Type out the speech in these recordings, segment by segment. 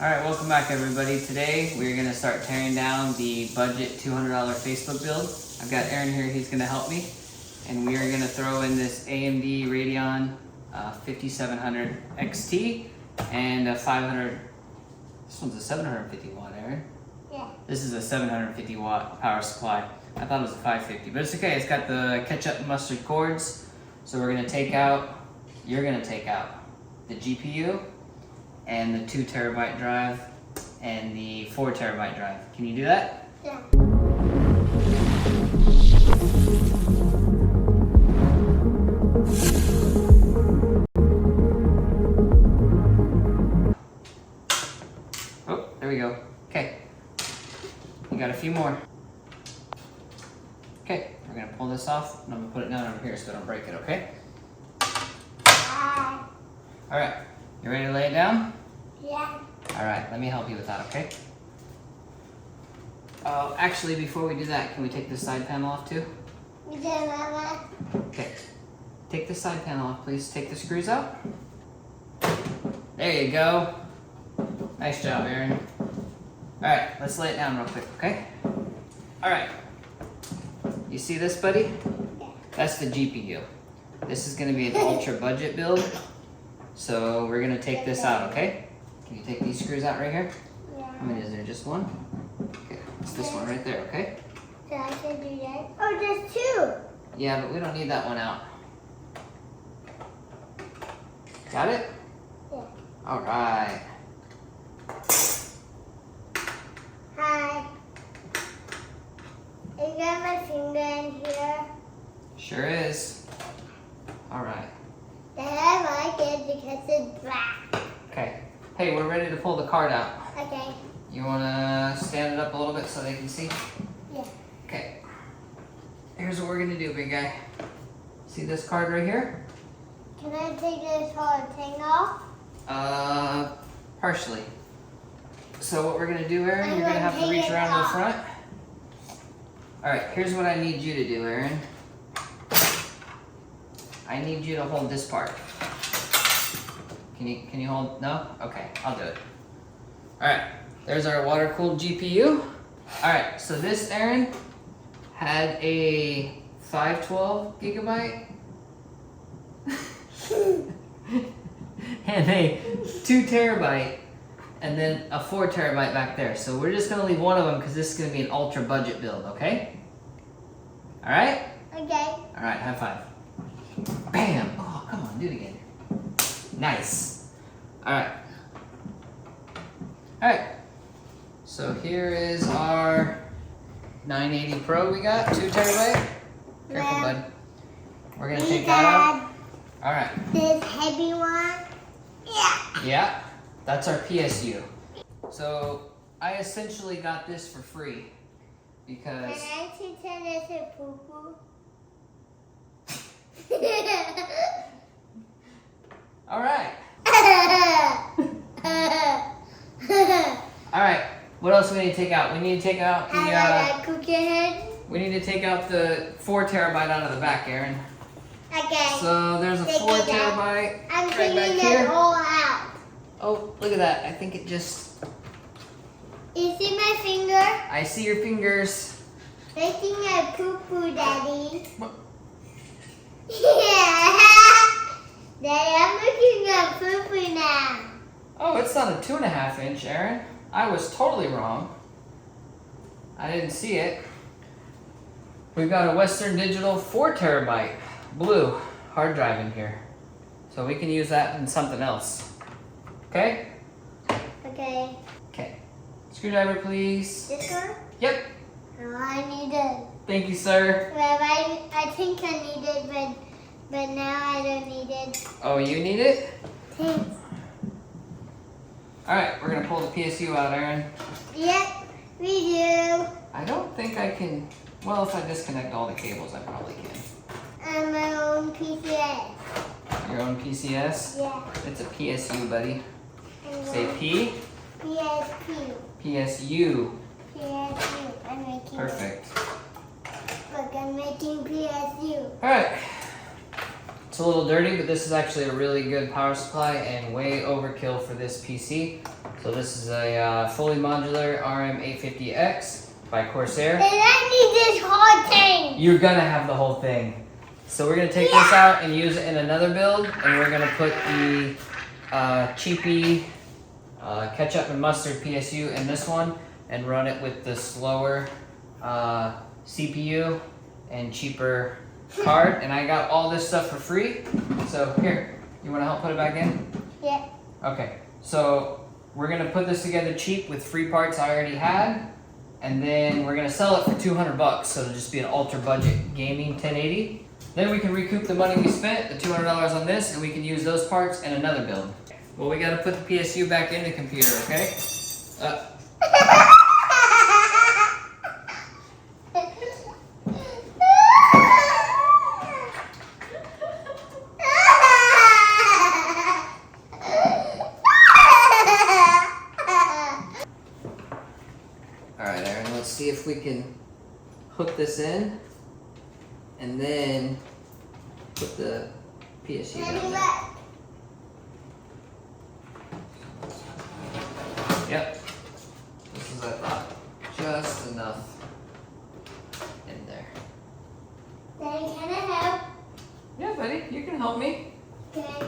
Alright, welcome back everybody. Today we're going to start tearing down the budget $200 Facebook build. I've got Aaron here, he's going to help me. And we are going to throw in this AMD Radeon 5700 XT and a 500, this one's a 750 watt, Aaron. Yeah. This is a 750 watt power supply. I thought it was a 550, but it's okay. It's got the ketchup mustard cords. So we're going to take out, you're going to take out the GPU and the 2 terabyte drive and the 4 terabyte drive. Can you do that? Yeah. Oh, there we go. Okay. You got a few more. Okay, we're gonna pull this off and I'm gonna put it down over here so I don't break it, okay? Alright, you ready to lay it down? Yeah. Alright, let me help you with that, okay? Actually, before we do that, can we take this side panel off too? Yeah, Mama. Okay. Take the side panel off, please. Take the screws out. There you go. Nice job, Aaron. Alright, let's lay it down real quick, okay? Alright. You see this, buddy? Yeah. That's the GPU. This is going to be an ultra budget build. So we're going to take this out, okay? Can you take these screws out right here? Yeah. How many is there? Just one? Okay, it's this one right there, okay? So I can do that? Oh, there's 2. Yeah, but we don't need that one out. Got it? Yeah. Alright. Hi. Is there my finger in here? Sure is. Alright. Then I like it because it's black. Okay. Hey, we're ready to pull the card out. Okay. You want to stand it up a little bit so they can see? Yeah. Okay. Here's what we're going to do, big guy. See this card right here? Can I take this whole thing off? Partially. So what we're going to do, Aaron, you're going to have to take reach it around to the off. front. Alright, here's what I need you to do, Aaron. I need you to hold this part. Can you hold? No? Okay, I'll do it. Alright, there's our water-cooled GPU. Alright, so this, Aaron, had a 512 gigabyte and a 2 terabyte and then a 4 terabyte back there. So we're just gonna leave one of them because this is gonna be an ultra budget build, okay? Alright? Okay. Alright, high five. Bam! Oh, come on, do it again. Nice. Alright. Alright. So here is our 980 Pro we got, 2 terabyte. Careful, Yeah. bud. We're gonna take that out. Alright. This heavy one? Yeah. Yeah, that's our PSU. So I essentially got this for free because Can I pretend it's a poo-poo? alright. Alright, what else do we need to take out? We need to take out the I cook your head. we need to take out the 4 terabyte out of the back, Aaron. Okay. So there's a Take 4 it out. terabyte I'm right taking back it here. all out. Oh, look at that. I think it just You see my finger? I see your fingers. Making a poo-poo, Daddy. What? Yeah. Daddy, I'm making a poo-poo now. Oh, it's not a 2.5 inch, Aaron. I was totally wrong. I didn't see it. We've got a Western Digital 4 terabyte blue hard drive in here. So we can use that in something else. Okay? Okay. Okay. Screwdriver, please. This one? Yep. Oh, I need it. Thank you, sir. Well, I think I need it, but now I don't need it. Oh, you need it? Thanks. Alright, we're gonna pull the PSU out, Aaron. Yep, we do. I don't think I can. Well, if I disconnect all the cables, I probably can. And my own PCS. Your own PCS? Yeah. It's a PSU, buddy. And Say then P. PSP. PSU. PSU. I'm making Perfect. Look, I'm making PSU. Alright. It's a little dirty, but this is actually a really good power supply and way overkill for this PC. So this is a fully modular RM850X by Corsair. And I need this whole thing. You're gonna have the whole thing. So we're gonna take this out and use it in another build, and we're gonna put the cheapy ketchup and mustard PSU in this one and run it with the slower CPU and cheaper card. And I got all this stuff for free. So here, you wanna help put it back in? Yeah. Okay, so we're gonna put this together cheap with free parts I already had, and then we're gonna sell it for 200 bucks, so it'll just be an ultra budget gaming 1080. Then we can recoup the money we spent, the $200 on this, and we can use those parts in another build. Well, we gotta put the PSU back in the computer, okay? Alright, Aaron, let's see if we can hook this in and then put the PSU down there. Yep. This is, I thought, just enough in there. Daddy, can I help? Yeah, buddy, you can help me. Okay.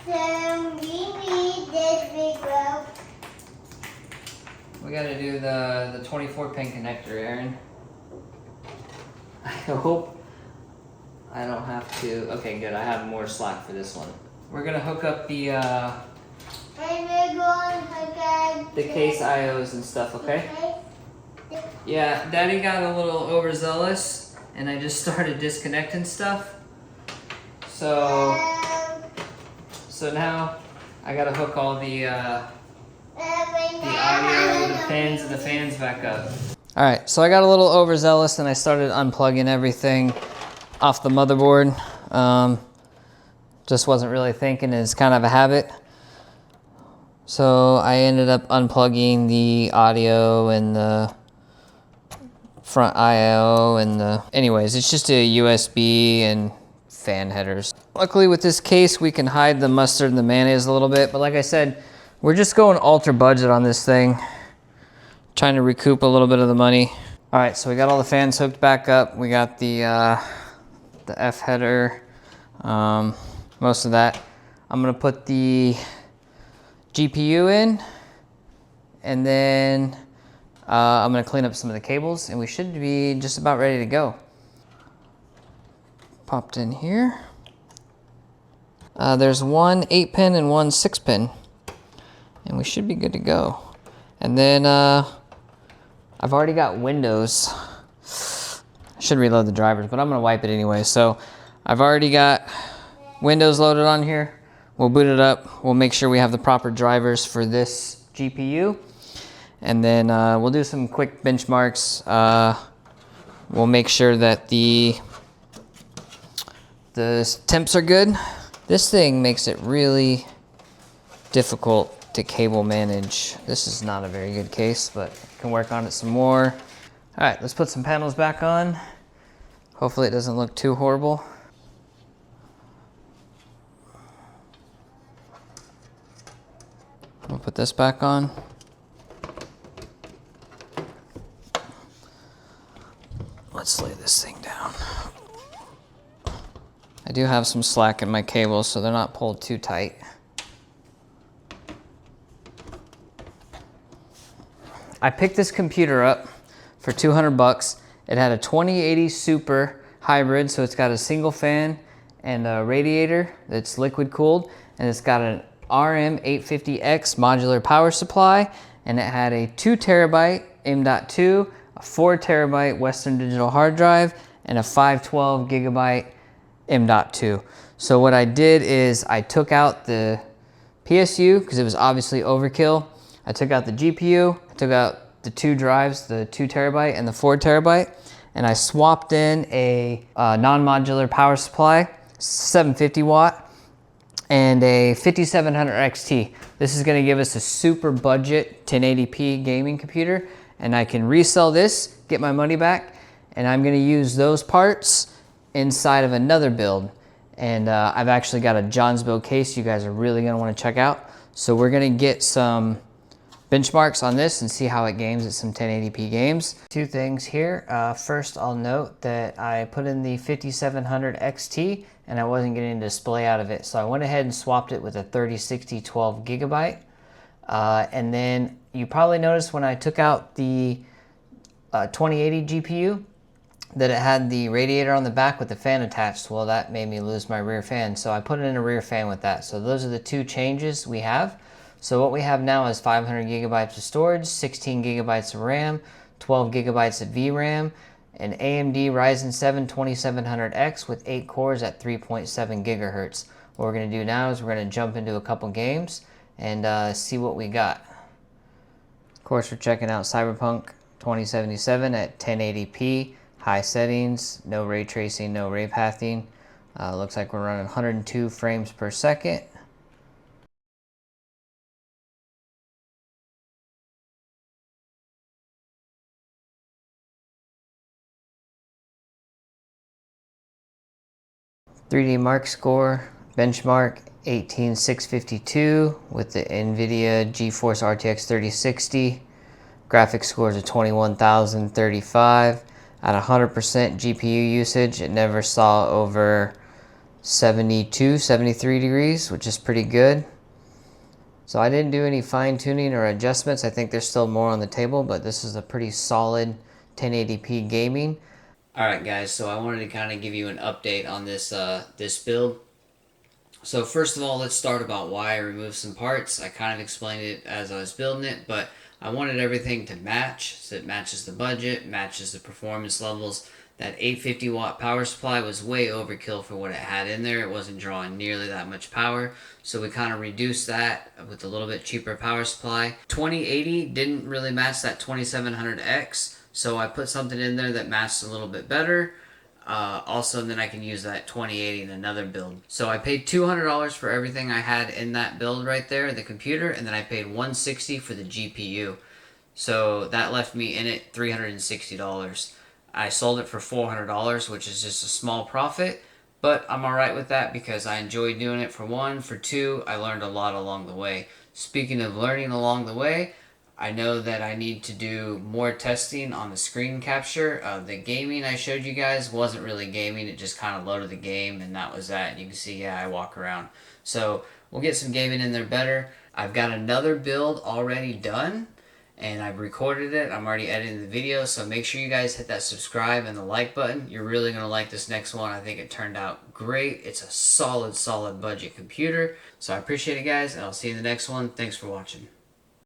So we need this big rope. We gotta do the 24-pin connector, Aaron. I hope I don't have to. Okay, good. I have more slack for this one. We're gonna hook up the And we're going to hook up the case IOs and stuff, okay? Yeah, Daddy got a little overzealous, and I just started disconnecting stuff. So now I gotta hook all the audio, the pins, and the fans back up. All right, so I got a little overzealous, and I started unplugging everything off the motherboard. Just wasn't really thinking, it's kind of a habit. So I ended up unplugging the audio and the front IO and the, anyways, it's just a USB and fan headers. Luckily with this case, we can hide the mustard and the mayonnaise a little bit, but like I said, we're just going ultra budget on this thing, trying to recoup a little bit of the money. All right, so we got all the fans hooked back up. We got the F header, most of that. I'm gonna put the GPU in, and then I'm gonna clean up some of the cables, and we should be just about ready to go. Popped in here. There's one 8-pin and one 6-pin, and we should be good to go. And then I've already got Windows. I should reload the drivers, but I'm gonna wipe it anyway. So I've already got Windows loaded on here. We'll boot it up. We'll make sure we have the proper drivers for this GPU. And then we'll do some quick benchmarks. We'll make sure that the temps are good. This thing makes it really difficult to cable manage. This is not a very good case, but can work on it some more. All right, let's put some panels back on. Hopefully it doesn't look too horrible. We'll put this back on. Let's lay this thing down. I do have some slack in my cables, so they're not pulled too tight. I picked this computer up for 200 bucks. It had a 2080 Super hybrid, so it's got a single fan and a radiator that's liquid cooled, and it's got an RM850X modular power supply, and it had a 2 terabyte M.2, a 4 terabyte Western Digital hard drive, and a 512 gigabyte M.2. So what I did is I took out the PSU because it was obviously overkill. I took out the GPU, I took out the 2 drives, the 2 terabyte and the 4 terabyte, and I swapped in a non-modular power supply, 750 watt, and a 5700 XT. This is gonna give us a super budget 1080p gaming computer, and I can resell this, get my money back, and I'm going to use those parts inside of another build. And I've actually got a Johnsville case you guys are really going to want to check out. So we're going to get some benchmarks on this and see how it games at some 1080p games. Two things here. First, I'll note that I put in the 5700 XT and I wasn't getting a display out of it. So I went ahead and swapped it with a 3060 12 gigabyte. And then you probably noticed when I took out the 2080 GPU that it had the radiator on the back with the fan attached. Well, that made me lose my rear fan. So I put in a rear fan with that. So those are the two changes we have. So what we have now is 500 gigabytes of storage, 16 gigabytes of RAM, 12 gigabytes of VRAM, an AMD Ryzen 7 2700X with 8 cores at 3.7 gigahertz. What we're going to do now is we're going to jump into a couple games and see what we got. Of course, we're checking out Cyberpunk 2077 at 1080p, high settings, no ray tracing, no ray pathing. Looks like we're running 102 frames per second. .3D Mark score, benchmark 18652 with the NVIDIA GeForce RTX 3060. Graphics scores of 21,035. At 100% GPU usage, it never saw over 72, 73 degrees, which is pretty good. So I didn't do any fine tuning or adjustments. I think there's still more on the table, but this is a pretty solid 1080p gaming. Alright guys, so I wanted to kind of give you an update on this this build. So first of all, let's start about why I removed some parts. I kind of explained it as I was building it, but I wanted everything to match, so it matches the budget, matches the performance levels. That 850 watt power supply was way overkill for what it had in there. It wasn't drawing nearly that much power, so we kind of reduced that with a little bit cheaper power supply. 2080 didn't really match that 2700X, so I put something in there that matched a little bit better. Also, then I can use that 2080 in another build. So I paid $200 for everything I had in that build right there, the computer, and then I paid $160 for the GPU. So that left me in it $360. I sold it for $400, which is just a small profit, but I'm alright with that because I enjoyed doing it for one. For two, I learned a lot along the way. Speaking of learning along the way, I know that I need to do more testing on the screen capture. The gaming I showed you guys wasn't really gaming. It just kind of loaded the game and that was that. You can see, yeah, I walk around. So we'll get some gaming in there better. I've got another build already done and I've recorded it. I'm already editing the video. So make sure you guys hit that subscribe and the like button. You're really going to like this next one. I think it turned out great. It's a solid budget computer. So I appreciate it, guys, and I'll see you in the next one. Thanks for watching.